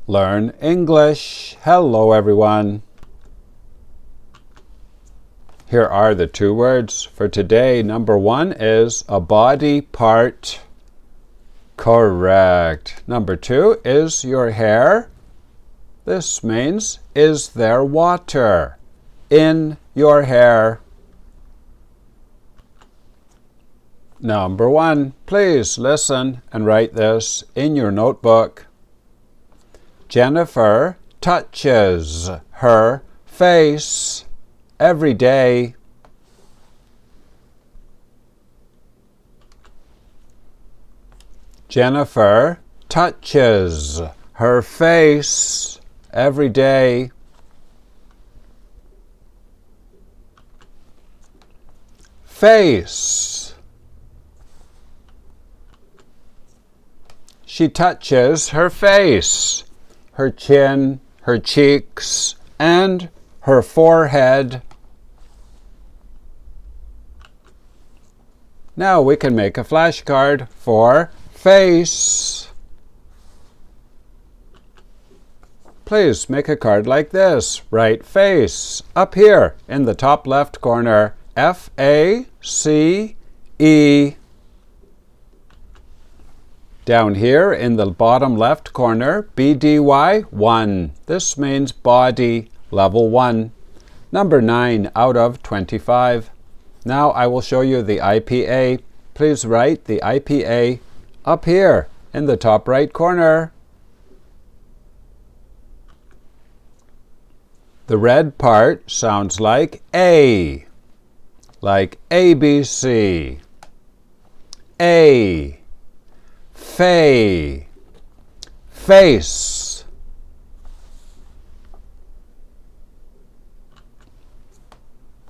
Learn English. Hello, everyone. Here are the 2 words for today. Number 1 is a body part. Correct. Number 2 is your hair. This means, is there water in your hair? Number 1, please listen and write this in your notebook. Jennifer touches her face every day. Jennifer touches her face every day. Face. She touches her face, her chin, her cheeks, and her forehead. Now we can make a flashcard for face. Please make a card like this. Write face up here in the top left corner. F-A-C-E. Down here in the bottom left corner, B-D-Y, 1. This means body, level 1. Number 9 out of 25. Now I will show you the IPA. Please write the IPA up here in the top right corner. The red part sounds like A, like ABC. A. Fay, face.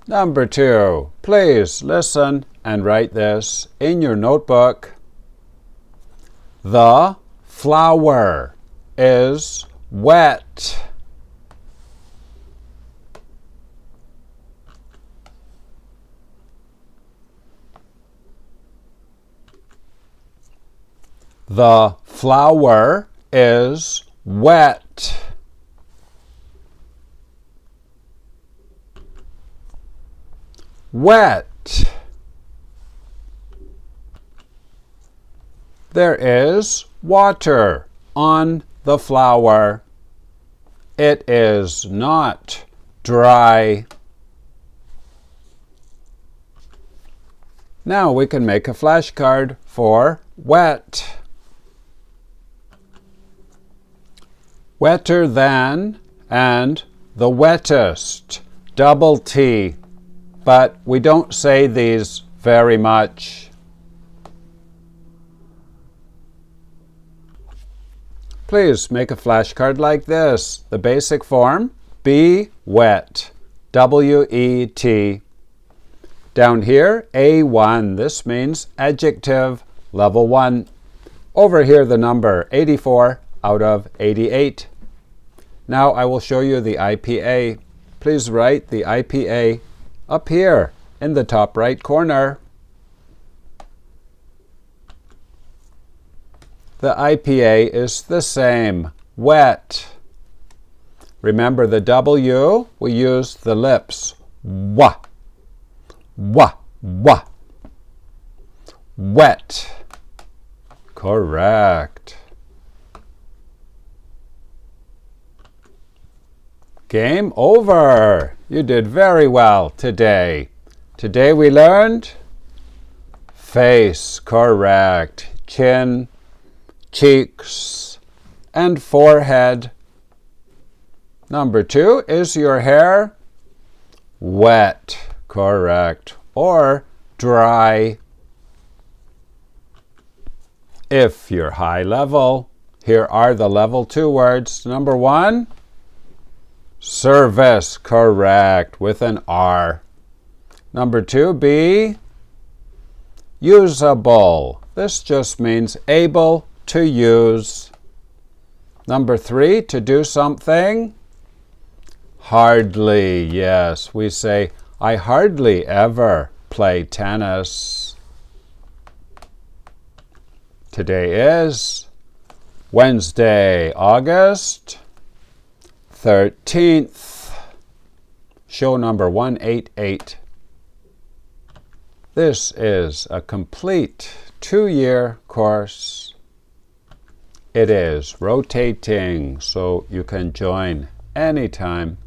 Number 2, please listen and write this in your notebook. The flower is wet. The flower is wet. Wet. There is water on the flower. It is not dry. Now we can make a flashcard for wet. Wetter than and the wettest, double T, but we don't say these very much. Please make a flashcard like this. The basic form, be wet, W-E-T. Down here, A1, this means adjective, level 1. Over here, the number 84 out of 88. Now I will show you the IPA. Please write the IPA up here in the top right corner. The IPA is the same, wet. Remember the W, we use the lips. Wa, wa, wa. Wet. Correct. Game over. You did very well today. Today we learned face, correct, chin, cheeks, and forehead. Number 2 is your hair wet, correct, or dry. If you're high level, here are the level 2 words. Number 1, service, correct, with an R. Number 2, be usable. This just means able to use. Number 3, to do something. Hardly, yes. We say, I hardly ever play tennis. Today is Wednesday, August 13th. Show number 188. This is a complete 2-year course. It is rotating, so you can join anytime.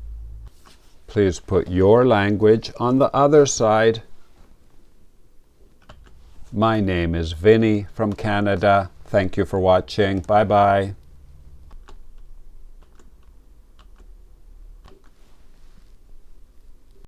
Please put your language on the other side. My name is Vinny from Canada. Thank you for watching. Bye-bye.